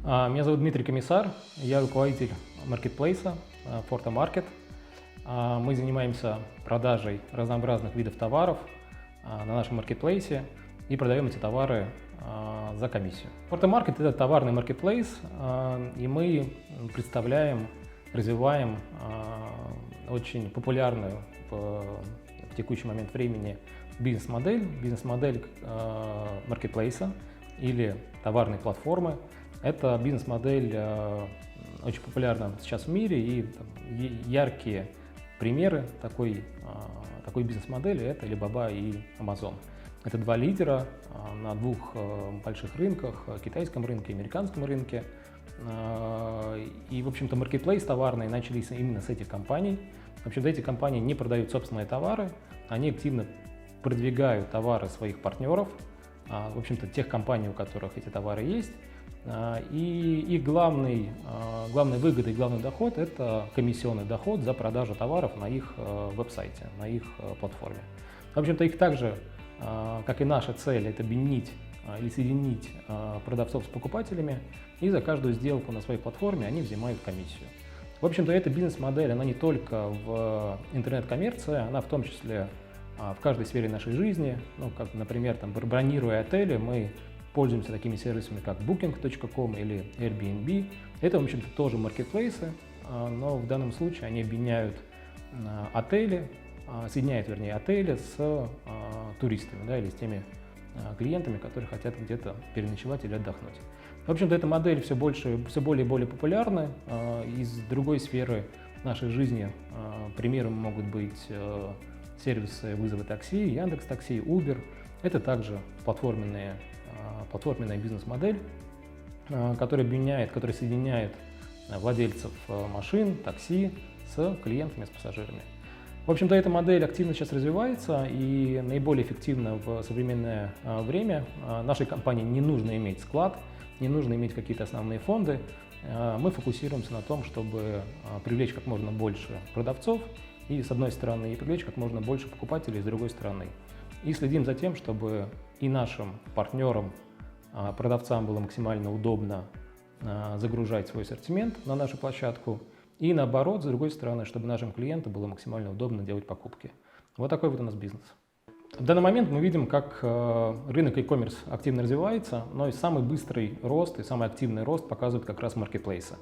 Меня зовут Дмитрий Комиссар, я руководитель маркетплейса Forta Market. Мы занимаемся продажей разнообразных видов товаров на нашем маркетплейсе и продаем эти товары за комиссию. Forta Market – это товарный маркетплейс, и мы представляем, развиваем очень популярную в текущий момент времени бизнес-модель маркетплейса или товарной платформы. Это бизнес-модель очень популярна сейчас в мире, и яркие примеры такой бизнес-модели – это Alibaba и Amazon. Это два лидера на двух больших рынках – китайском рынке и американском рынке. И, в общем-то, маркетплейс товарные начались именно с этих компаний. В общем-то, эти компании не продают собственные товары, они активно продвигают товары своих партнеров, в общем-то, тех компаний, у которых эти товары есть. И их главной выгодой, главный доход – это комиссионный доход за продажу товаров на их веб-сайте, на их платформе. В общем-то, их также, как и наша цель, это объединить или соединить продавцов с покупателями, и за каждую сделку на своей платформе они взимают комиссию. В общем-то, эта бизнес-модель, она не только в интернет-коммерции, она в том числе в каждой сфере нашей жизни. Ну, как, например, бронируя отели, мы пользуемся такими сервисами, как Booking.com или Airbnb. Это, в общем-то, тоже маркетплейсы, но в данном случае они объединяют соединяют отели с туристами, да, или с теми клиентами, которые хотят где-то переночевать или отдохнуть. В общем-то, эта модель все более и более популярна. Из другой сферы нашей жизни примером могут быть сервисы вызова такси, Яндекс.Такси, Uber. Это также платформенная бизнес-модель, которая соединяет владельцев машин, такси с клиентами, с пассажирами. В общем-то, эта модель активно сейчас развивается и наиболее эффективна в современное время. Нашей компании не нужно иметь склад, не нужно иметь какие-то основные фонды. Мы фокусируемся на том, чтобы привлечь как можно больше продавцов и с одной стороны, и привлечь как можно больше покупателей с другой стороны. И следим за тем, чтобы и нашим партнерам, продавцам было максимально удобно загружать свой ассортимент на нашу площадку, и наоборот, с другой стороны, чтобы нашим клиентам было максимально удобно делать покупки. Вот такой вот у нас бизнес. В данный момент мы видим, как рынок e-commerce активно развивается, но и самый быстрый рост и самый активный рост показывают как раз маркетплейсы.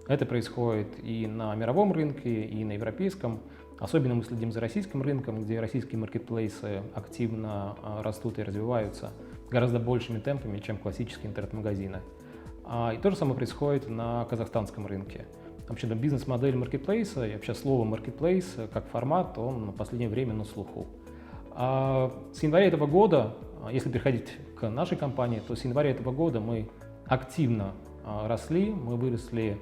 Это происходит и на мировом рынке, и на европейском. Особенно мы следим за российским рынком, где российские маркетплейсы активно растут и развиваются гораздо большими темпами, чем классические интернет-магазины. И то же самое происходит на казахстанском рынке. Вообще-то бизнес-модель маркетплейса и вообще слово маркетплейс как формат, он в последнее время на слуху. С января этого года, если переходить к нашей компании, то с января этого года мы активно росли, мы выросли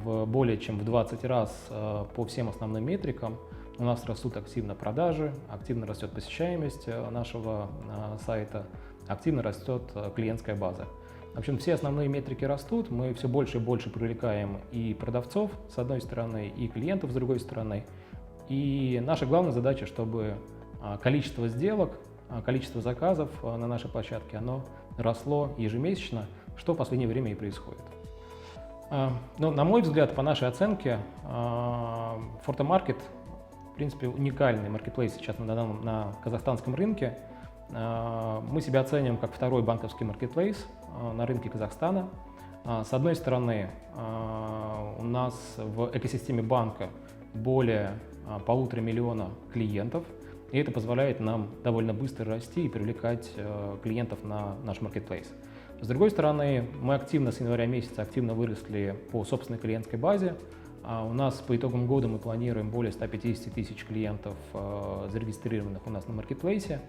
более чем в 20 раз по всем основным метрикам. У нас растут активно продажи, активно растет посещаемость нашего сайта, активно растет клиентская база. В общем, все основные метрики растут, мы все больше и больше привлекаем и продавцов с одной стороны, и клиентов с другой стороны. И наша главная задача, чтобы количество сделок, количество заказов на нашей площадке, оно росло ежемесячно, что в последнее время и происходит. Но, на мой взгляд, по нашей оценке, Forta Market, в принципе, уникальный маркетплейс сейчас на казахстанском рынке. Мы себя оценим как второй банковский маркетплейс на рынке Казахстана. С одной стороны, у нас в экосистеме банка более 1,5 миллиона клиентов, и это позволяет нам довольно быстро расти и привлекать клиентов на наш маркетплейс. С другой стороны, мы активно с января месяца выросли по собственной клиентской базе. У нас по итогам года мы планируем более 150 тысяч клиентов, зарегистрированных у нас на маркетплейсе.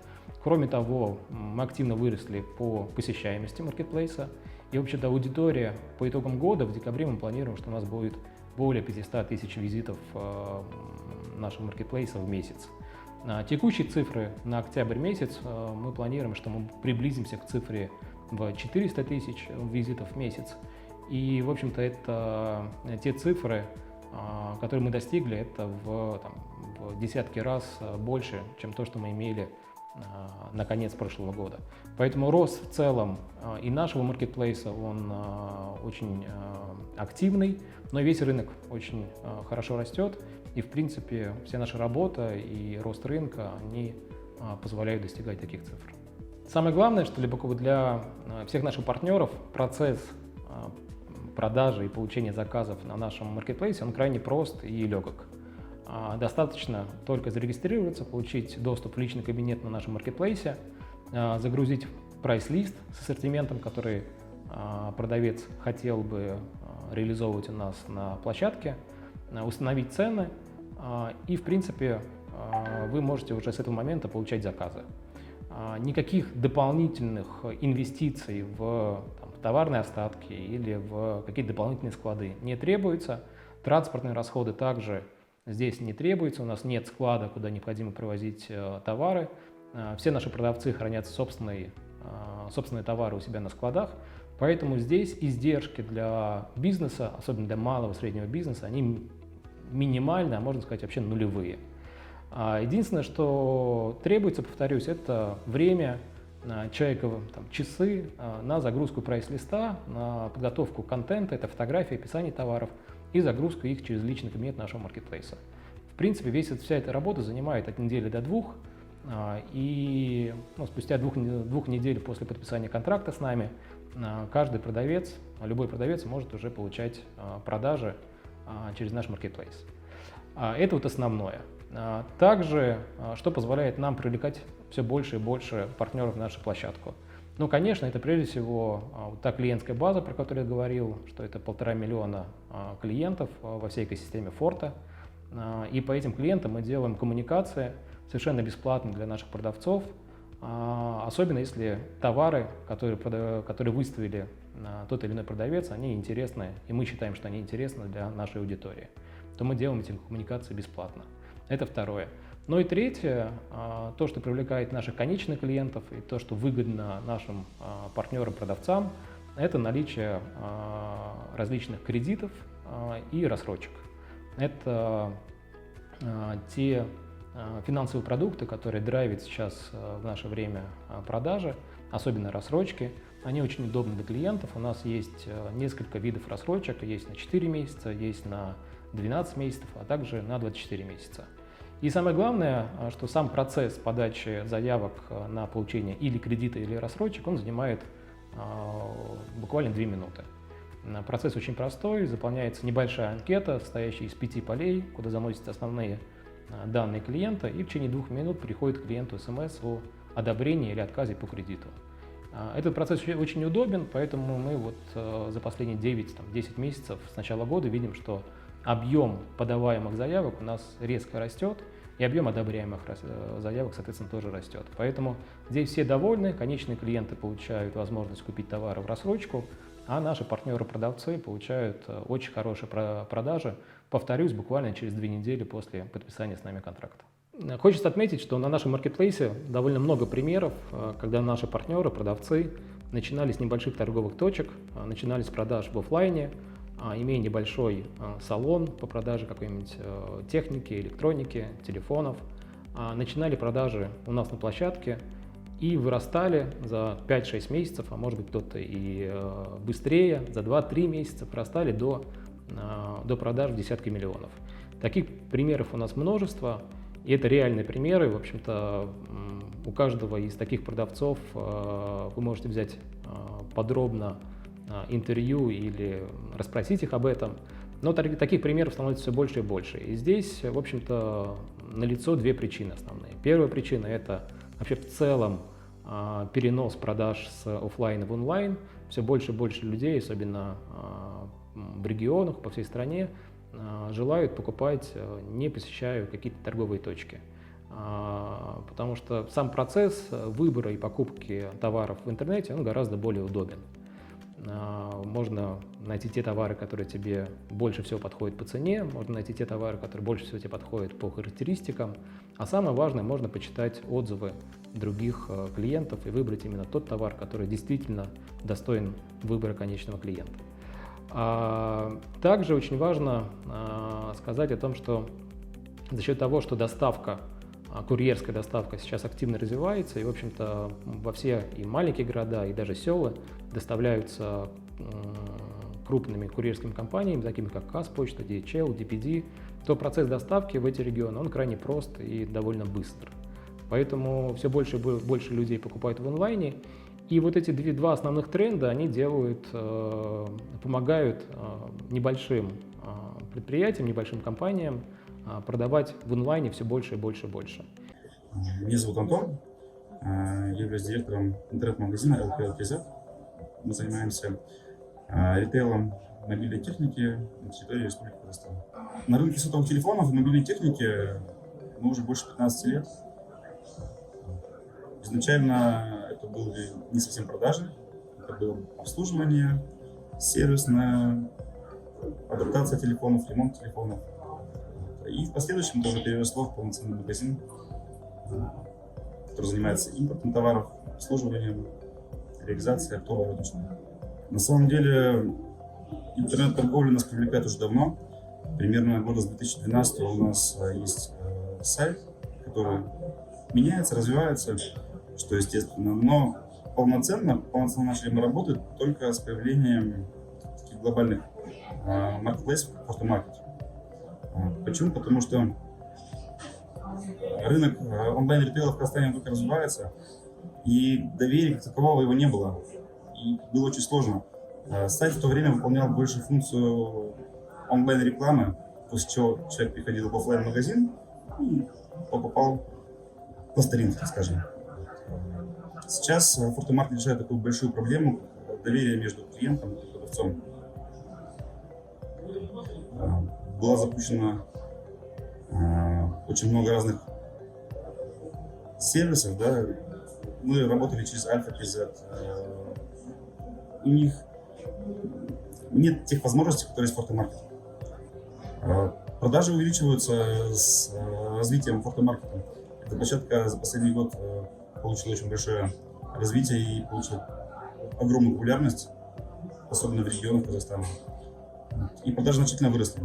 Кроме того, мы активно выросли по посещаемости маркетплейса. И вообще-то аудитория по итогам года, в декабре мы планируем, что у нас будет более 500 тысяч визитов нашего маркетплейса в месяц. Текущие цифры на октябрь месяц мы планируем, что мы приблизимся к цифре в 400 тысяч визитов в месяц. И, в общем-то, это те цифры, которые мы достигли, это в десятки раз больше, чем то, что мы имели на конец прошлого года. Поэтому рост в целом и нашего маркетплейса, он очень активный, но весь рынок очень хорошо растет, и в принципе вся наша работа и рост рынка, они позволяют достигать таких цифр. Самое главное, что для всех наших партнеров процесс продажи и получения заказов на нашем маркетплейсе, он крайне прост и легок. Достаточно только зарегистрироваться, получить доступ в личный кабинет на нашем маркетплейсе, загрузить прайс-лист с ассортиментом, который продавец хотел бы реализовывать у нас на площадке, установить цены, и в принципе вы можете уже с этого момента получать заказы. Никаких дополнительных инвестиций в товарные остатки или в какие-то дополнительные склады не требуется. Транспортные расходы также здесь не требуются. У нас нет склада, куда необходимо привозить товары. Все наши продавцы хранят собственные товары у себя на складах. Поэтому здесь издержки для бизнеса, особенно для малого и среднего бизнеса, они минимальны, а можно сказать вообще нулевые. Единственное, что требуется, повторюсь, это время человека, часы на загрузку прайс-листа, на подготовку контента, это фотографии, описание товаров и загрузку их через личный кабинет нашего маркетплейса. В принципе, вся эта работа занимает от недели до 2, и спустя двух недель после подписания контракта с нами каждый продавец, любой продавец может уже получать продажи через наш маркетплейс. Это вот основное. Также, что позволяет нам привлекать все больше и больше партнеров в нашу площадку. Конечно, это прежде всего та клиентская база, про которую я говорил, что это 1,5 миллиона клиентов во всей экосистеме Форта. И по этим клиентам мы делаем коммуникации совершенно бесплатно для наших продавцов, особенно если товары, которые выставили тот или иной продавец, они интересны, и мы считаем, что они интересны для нашей аудитории, то мы делаем эти коммуникации бесплатно. Это второе. И третье, то, что привлекает наших конечных клиентов и то, что выгодно нашим партнерам-продавцам, это наличие различных кредитов и рассрочек. Это те финансовые продукты, которые драйвят сейчас в наше время продажи, особенно рассрочки. Они очень удобны для клиентов. У нас есть несколько видов рассрочек. Есть на 4 месяца, есть на 12 месяцев, а также на 24 месяца. И самое главное, что сам процесс подачи заявок на получение или кредита, или рассрочек, он занимает буквально 2 минуты. Процесс очень простой, заполняется небольшая анкета, состоящая из 5 полей, куда заносятся основные данные клиента, и в течение 2 минут приходит клиенту СМС о одобрении или отказе по кредиту. Этот процесс очень удобен, поэтому мы за последние 9-10 месяцев с начала года видим, что объем подаваемых заявок у нас резко растет, и объем одобряемых заявок, соответственно, тоже растет. Поэтому здесь все довольны, конечные клиенты получают возможность купить товары в рассрочку, а наши партнеры-продавцы получают очень хорошие продажи, повторюсь, буквально через 2 недели после подписания с нами контракта. Хочется отметить, что на нашем маркетплейсе довольно много примеров, когда наши партнеры, продавцы начинали с небольших торговых точек, начинали с продаж в офлайне, имея небольшой салон по продаже какой-нибудь техники, электроники, телефонов, начинали продажи у нас на площадке и вырастали за 5-6 месяцев, а может быть кто-то и быстрее, за 2-3 месяца вырастали до продаж в десятки миллионов. Таких примеров у нас множество, и это реальные примеры. В общем-то, у каждого из таких продавцов вы можете взять подробно интервью или расспросить их об этом. Но таких примеров становится все больше и больше. И здесь, в общем-то, налицо 2 причины основные. Первая причина – это вообще в целом перенос продаж с офлайна в онлайн. Все больше и больше людей, особенно в регионах, по всей стране, желают покупать, не посещая какие-то торговые точки. Потому что сам процесс выбора и покупки товаров в интернете, он гораздо более удобен. Можно найти те товары, которые тебе больше всего подходят по цене, можно найти те товары, которые больше всего тебе подходят по характеристикам, а самое важное, можно почитать отзывы других клиентов и выбрать именно тот товар, который действительно достоин выбора конечного клиента. Также очень важно сказать о том, что за счет того, что доставка курьерская доставка сейчас активно развивается, и, в общем-то, во все и маленькие города, и даже села доставляются крупными курьерскими компаниями, такими как Казпочта, DHL, DPD, то процесс доставки в эти регионы, он крайне прост и довольно быстр. Поэтому все больше и больше людей покупают в онлайне. И вот эти два основных тренда, они помогают небольшим предприятиям, небольшим компаниям продавать в онлайне все больше и больше и больше. Меня зовут Антон, я являюсь директором интернет-магазина LPL.KZ. Мы занимаемся ритейлом мобильной техники на территории Республики Казахстан. На рынке сотовых телефонов и мобильной техники мы уже больше 15 лет. Изначально это были не совсем продажи, это было обслуживание, сервисная адаптация телефонов, ремонт телефонов. И в последующем это уже переросло в полноценный магазин, который занимается импортом товаров, обслуживанием, реализацией оптовой рыночной. На самом деле интернет-торговля нас привлекает уже давно. Примерно года с 2012 у нас есть сайт, который меняется, развивается, что естественно. Но полноценно начали мы работать только с появлением таких глобальных маркетплейсов, как Фортомаркет. Почему? Потому что рынок онлайн-ритейла в Казахстане только развивается, и доверия как такового его не было. И было очень сложно. Сайт в то время выполнял больше функцию онлайн-рекламы, после чего человек приходил в офлайн-магазин и покупал по старинке, так скажем. Сейчас Фортомаркет решает такую большую проблему доверия между клиентом и продавцом. Была запущена очень много разных сервисов, да. Мы работали через Альфа.KZ. У них нет тех возможностей, которые есть в Фортомаркете. Продажи увеличиваются с развитием Фортомаркета. Эта площадка за последний год получила очень большое развитие и получила огромную популярность, особенно в регионах Казахстана. И продажи значительно выросли.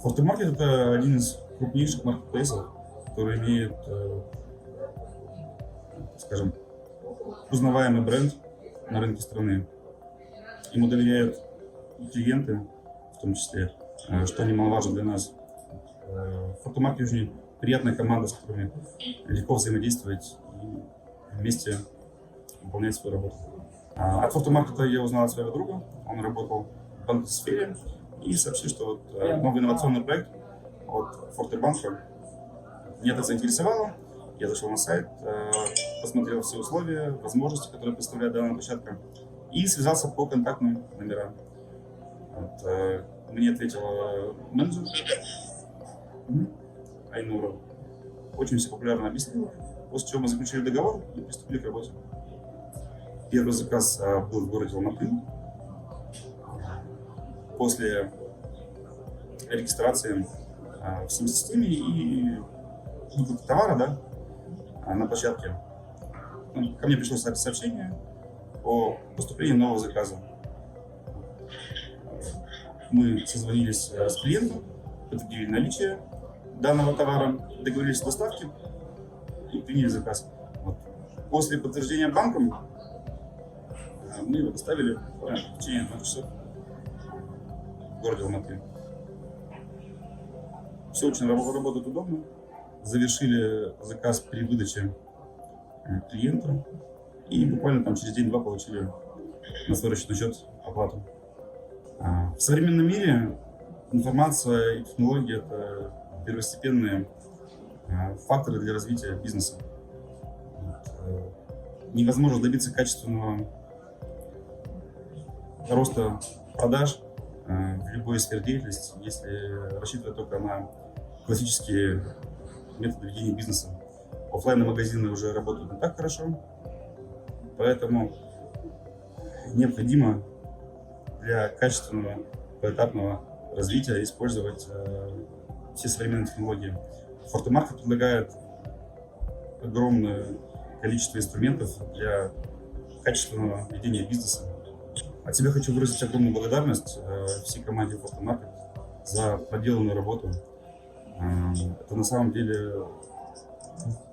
Фортомаркет — это один из крупнейших маркетплейсов, который имеет, скажем, узнаваемый бренд на рынке страны. Ему доверяют и клиенты, в том числе, что немаловажно для нас. Фортомаркет очень приятная команда, с которыми легко взаимодействовать и вместе выполнять свою работу. От Фортомаркета я узнал от своего друга, он работал в банковской сфере, и сообщил, что новый инновационный проект от Фортербанка меня это заинтересовало. Я зашел на сайт, посмотрел все условия, возможности, которые представляет данная площадка, и связался по контактным номерам. Мне ответила менеджер Айнура. Очень все популярно объяснила, после чего мы заключили договор и приступили к работе. Первый заказ был в городе Алматы. После регистрации в SIM-системе и выкупа товара, да, на площадке, ко мне пришло сообщение о поступлении нового заказа. Мы созвонились с клиентом, подтвердили наличие данного товара, договорились о доставке и приняли заказ. Вот. После подтверждения банком мы его доставили в течение 2 часов в городе Алматы. Все очень работает удобно. Завершили заказ при выдаче клиенту и буквально там через день-два получили на свой расчетный счет оплату. В современном мире информация и технологии — это первостепенные факторы для развития бизнеса. Невозможно добиться качественного роста продаж в любой сфере деятельности, если рассчитывать только на классические методы ведения бизнеса. Оффлайнные магазины уже работают не так хорошо, поэтому необходимо для качественного поэтапного развития использовать все современные технологии. Фортомаркет предлагает огромное количество инструментов для качественного ведения бизнеса. От себя хочу выразить огромную благодарность всей команде Фортомаркет за проделанную работу. Это на самом деле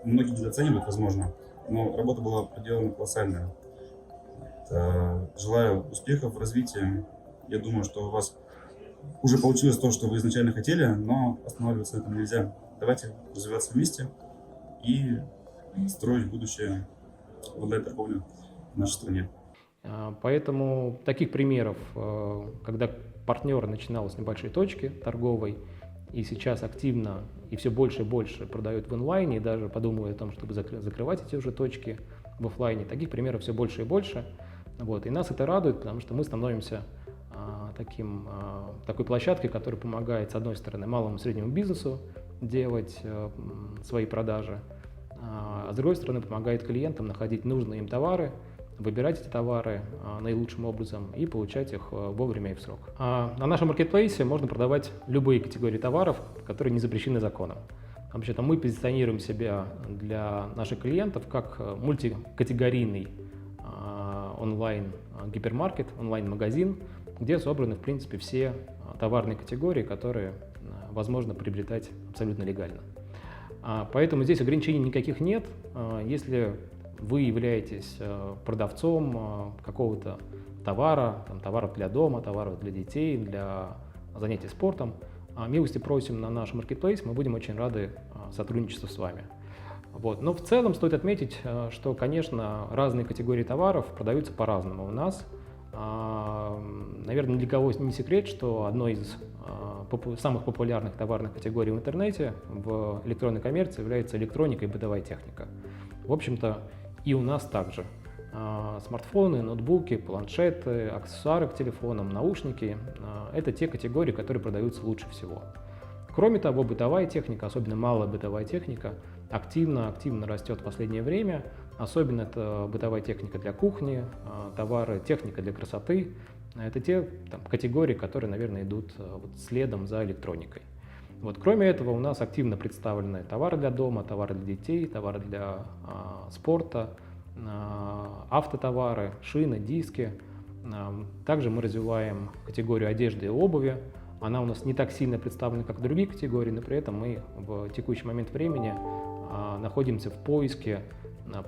Многие недооценивают, возможно, но работа была проделана колоссальная. Желаю успехов в развитии. Я думаю, что у вас уже получилось то, что вы изначально хотели, но останавливаться на этом нельзя. Давайте развиваться вместе и строить будущее в онлайн-торговле в нашей стране. Поэтому таких примеров, когда партнер начинал с небольшой точки торговой и сейчас активно и все больше и больше продает в онлайне, и даже подумывает о том, чтобы закрывать эти уже точки в офлайне, таких примеров все больше и больше. Вот. И нас это радует, потому что мы становимся такой площадкой, которая помогает, с одной стороны, малому и среднему бизнесу делать свои продажи, а с другой стороны, помогает клиентам находить нужные им товары, выбирать эти товары наилучшим образом и получать их вовремя и в срок. На нашем маркетплейсе можно продавать любые категории товаров, которые не запрещены законом. Вообще-то мы позиционируем себя для наших клиентов как мультикатегорийный онлайн-гипермаркет, онлайн-магазин, где собраны, в принципе, все товарные категории, которые возможно приобретать абсолютно легально. Поэтому здесь ограничений никаких нет. Если вы являетесь продавцом какого-то товара, товаров для дома, товаров для детей, для занятий спортом, милости просим на наш маркетплейс, мы будем очень рады сотрудничеству с вами. Вот. Но в целом стоит отметить, что, конечно, разные категории товаров продаются по-разному у нас. Наверное, ни для кого не секрет, что одной из самых популярных товарных категорий в интернете в электронной коммерции является электроника и бытовая техника. В общем-то, и у нас также. Смартфоны, ноутбуки, планшеты, аксессуары к телефонам, наушники – это те категории, которые продаются лучше всего. Кроме того, бытовая техника, особенно малая бытовая техника, активно растет в последнее время. Особенно это бытовая техника для кухни, товары, техника для красоты. Это те категории, которые, наверное, идут следом за электроникой. Вот. Кроме этого, у нас активно представлены товары для дома, товары для детей, товары для спорта, автотовары, шины, диски. Также мы развиваем категорию одежды и обуви. Она у нас не так сильно представлена, как другие категории, но при этом мы в текущий момент времени находимся в поиске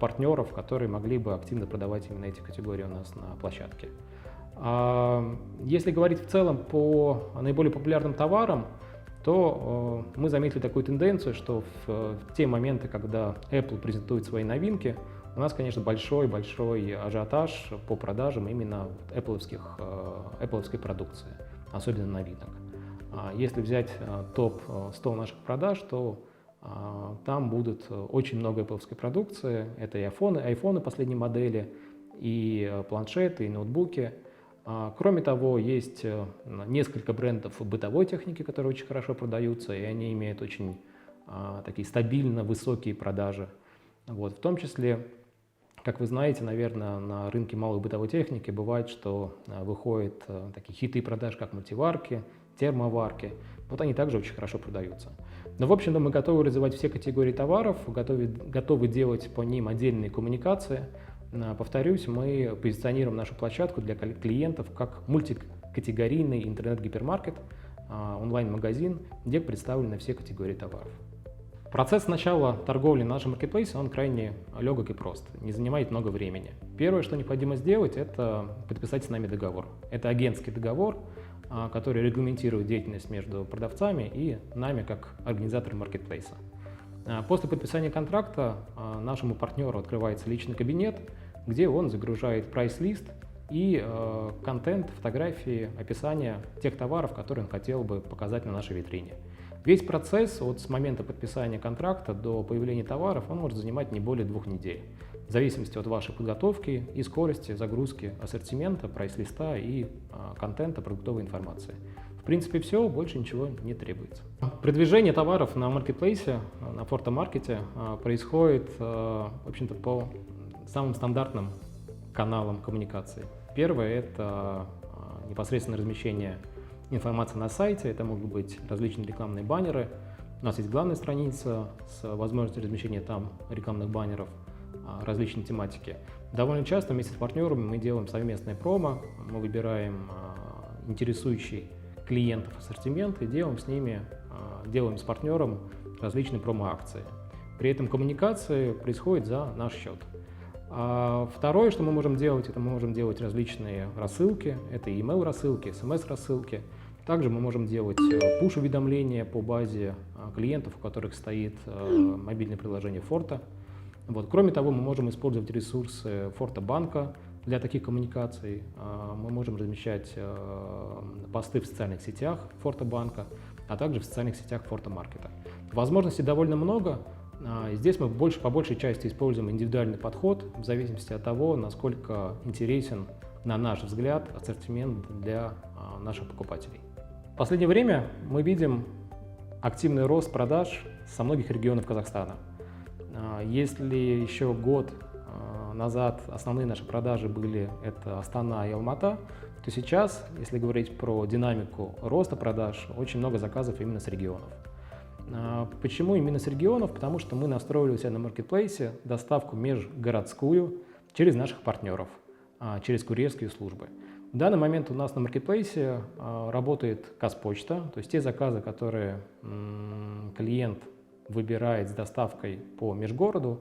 партнеров, которые могли бы активно продавать именно эти категории у нас на площадке. Если говорить в целом по наиболее популярным товарам, то мы заметили такую тенденцию, что в те моменты, когда Apple презентует свои новинки, у нас, конечно, большой ажиотаж по продажам именно Apple-овской продукции, особенно новинок. Если взять топ-100 наших продаж, то там будут очень много Apple-овской продукции. Это и айфоны последней модели, и планшеты, и ноутбуки. Кроме того, есть несколько брендов бытовой техники, которые очень хорошо продаются, и они имеют очень такие стабильно высокие продажи. Вот. В том числе, как вы знаете, наверное, на рынке малой бытовой техники бывает, что выходят такие хиты продаж, как мультиварки, термоварки. Вот они также очень хорошо продаются. Но, в общем-то, мы готовы развивать все категории товаров, готовы делать по ним отдельные коммуникации. Повторюсь, мы позиционируем нашу площадку для клиентов как мультикатегорийный интернет-гипермаркет, онлайн-магазин, где представлены все категории товаров. Процесс начала торговли на нашем маркетплейсе, он крайне легок и прост, не занимает много времени. Первое, что необходимо сделать, это подписать с нами договор. Это агентский договор, который регламентирует деятельность между продавцами и нами, как организатором маркетплейса. После подписания контракта нашему партнеру открывается личный кабинет, где он загружает прайс-лист и контент, фотографии, описание тех товаров, которые он хотел бы показать на нашей витрине. Весь процесс с момента подписания контракта до появления товаров он может занимать не более 2 недель, в зависимости от вашей подготовки и скорости загрузки ассортимента, прайс-листа и контента, продуктовой информации. В принципе, все, больше ничего не требуется. Продвижение товаров на маркетплейсе, на фортомаркете происходит, в общем-то, по самым стандартным каналам коммуникации. Первое – это непосредственно размещение информации на сайте, это могут быть различные рекламные баннеры. У нас есть главная страница с возможностью размещения там рекламных баннеров различной тематики. Довольно часто вместе с партнерами мы делаем совместное промо, мы выбираем интересующий клиентов ассортимент и делаем с партнером различные промо-акции. При этом коммуникация происходит за наш счет. Второе, что мы можем делать, это мы можем делать различные рассылки. Это email рассылки, смс рассылки. Также мы можем делать push-уведомления по базе клиентов, у которых стоит мобильное приложение Forta. Кроме того, мы можем использовать ресурсы Forta банка для таких коммуникаций. Мы можем размещать посты в социальных сетях Forta банка, а также в социальных сетях Forta маркета. Возможностей довольно много. Здесь мы по большей части используем индивидуальный подход в зависимости от того, насколько интересен, на наш взгляд, ассортимент для наших покупателей. В последнее время мы видим активный рост продаж со многих регионов Казахстана. Если еще год назад основные наши продажи были это Астана и Алмата, то сейчас, если говорить про динамику роста продаж, очень много заказов именно с регионов. Почему именно с регионов? Потому что мы настроили у себя на маркетплейсе доставку межгородскую через наших партнеров, через курьерские службы. В данный момент у нас на маркетплейсе работает Казпочта, то есть те заказы, которые клиент выбирает с доставкой по межгороду,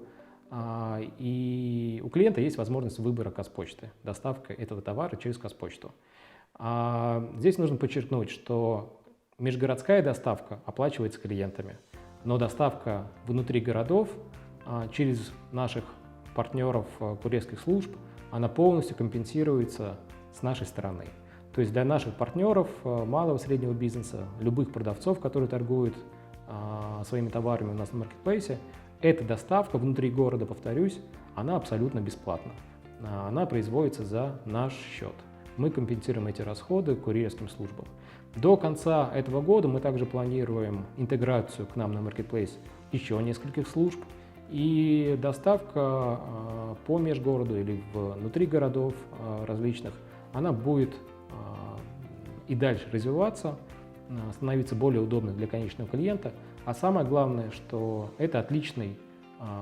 и у клиента есть возможность выбора Казпочты, доставка этого товара через Казпочту. Здесь нужно подчеркнуть, что межгородская доставка оплачивается клиентами, но доставка внутри городов через наших партнеров курьерских служб, она полностью компенсируется с нашей стороны. То есть для наших партнеров малого и среднего бизнеса, любых продавцов, которые торгуют своими товарами у нас на маркетплейсе, эта доставка внутри города, повторюсь, она абсолютно бесплатна. Она производится за наш счет. Мы компенсируем эти расходы курьерским службам. До конца этого года мы также планируем интеграцию к нам на маркетплейс еще нескольких служб. И доставка по межгороду или внутри городов различных, она будет и дальше развиваться, становиться более удобной для конечного клиента. А самое главное, что это отличный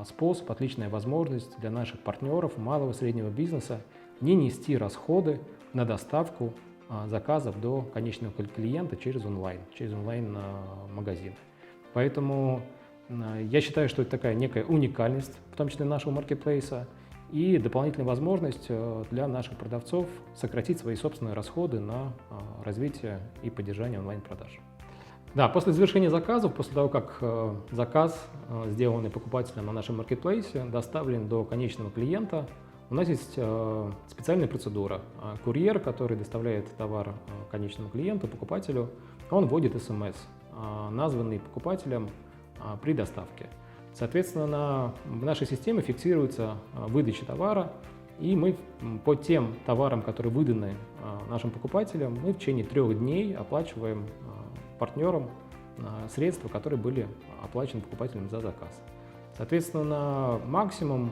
способ, отличная возможность для наших партнеров малого и среднего бизнеса не нести расходы на доставку заказов до конечного клиента через онлайн-магазин. Поэтому я считаю, что это такая некая уникальность, в том числе нашего маркетплейса, и дополнительная возможность для наших продавцов сократить свои собственные расходы на развитие и поддержание онлайн-продаж. Да, после завершения заказов, после того, как заказ, сделанный покупателем на нашем маркетплейсе, доставлен до конечного клиента, у нас есть специальная процедура. Курьер, который доставляет товар конечному клиенту, покупателю, он вводит СМС, названный покупателем при доставке. Соответственно, в нашей системе фиксируется выдача товара, и мы по тем товарам, которые выданы нашим покупателям, мы в течение 3 дней оплачиваем партнерам средства, которые были оплачены покупателем за заказ. Соответственно, максимум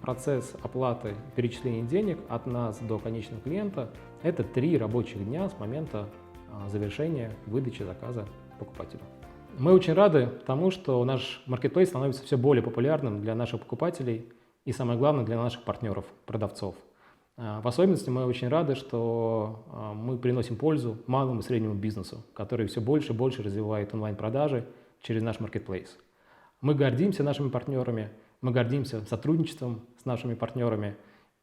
процесс оплаты перечисления денег от нас до конечного клиента – это 3 рабочих дня с момента завершения выдачи заказа покупателю. Мы очень рады тому, что наш маркетплейс становится все более популярным для наших покупателей и, самое главное, для наших партнеров, продавцов. В особенности мы очень рады, что мы приносим пользу малому и среднему бизнесу, который все больше и больше развивает онлайн-продажи через наш маркетплейс. Мы гордимся нашими партнерами, мы гордимся сотрудничеством с нашими партнерами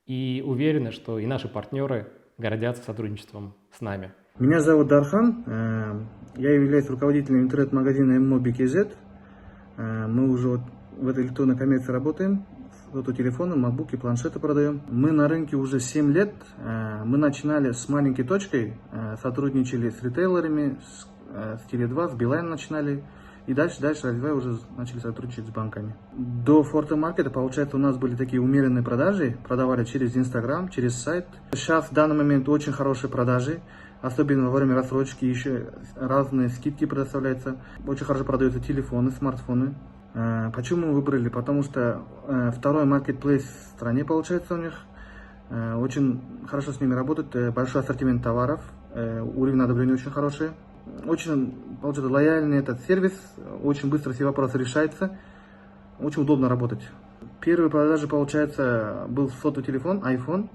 и уверены, что и наши партнеры гордятся сотрудничеством с нами. Меня зовут Дархан, я являюсь руководителем интернет-магазина MMO.BKZ. Мы уже в этой электронной коммерции работаем, телефоны, макбуки, планшеты продаем. Мы на рынке уже 7 лет, мы начинали с маленькой точкой, сотрудничали с ритейлерами, с Теле2, с Билайн начинали. И дальше развивая, уже начали сотрудничать с банками. До Forta маркета, получается, у нас были такие умеренные продажи. Продавали через Инстаграм, через сайт. Сейчас в данный момент очень хорошие продажи. Особенно во время рассрочки еще разные скидки предоставляются. Очень хорошо продаются телефоны, смартфоны. Почему мы выбрали? Потому что второй маркетплейс в стране, получается, у них. Очень хорошо с ними работает. Большой ассортимент товаров. Уровень одобрения очень хороший. Очень, получается, лояльный этот сервис, очень быстро все вопросы решаются, очень удобно работать. Первые продажи, получается, был сотовый телефон, iPhone.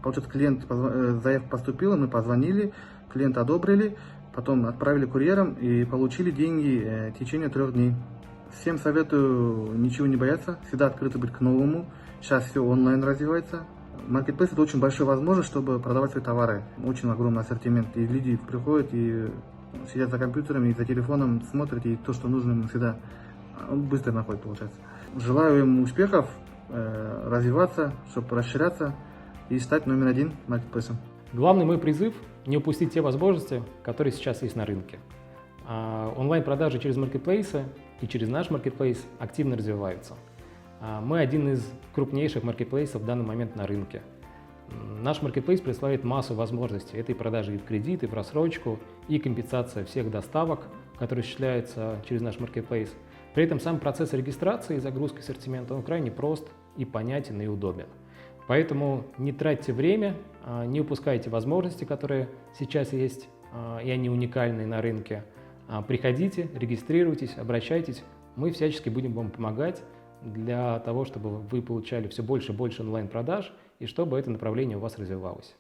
Получается, заявка поступила, мы позвонили, клиента одобрили, потом отправили курьером и получили деньги в течение 3 дней. Всем советую ничего не бояться, всегда открыто быть к новому. Сейчас все онлайн развивается. Marketplace — это очень большая возможность, чтобы продавать свои товары. Очень огромный ассортимент. И люди приходят и сидят за компьютером и за телефоном, смотрят, и то, что нужно, им всегда быстро находят, получается. Желаю им успехов, развиваться, чтобы расширяться и стать номер один маркетплейсом. Главный мой призыв – не упустить те возможности, которые сейчас есть на рынке. Онлайн-продажи через маркетплейсы и через наш маркетплейс активно развиваются. Мы один из крупнейших маркетплейсов в данный момент на рынке. Наш маркетплейс представляет массу возможностей. Это и продажи и в кредит, и в рассрочку, и компенсация всех доставок, которые осуществляются через наш маркетплейс. При этом сам процесс регистрации и загрузки ассортимента он крайне прост и понятен и удобен. Поэтому не тратьте время, не упускайте возможности, которые сейчас есть, и они уникальны на рынке. Приходите, регистрируйтесь, обращайтесь. Мы всячески будем вам помогать для того, чтобы вы получали все больше и больше онлайн-продаж и чтобы это направление у вас развивалось.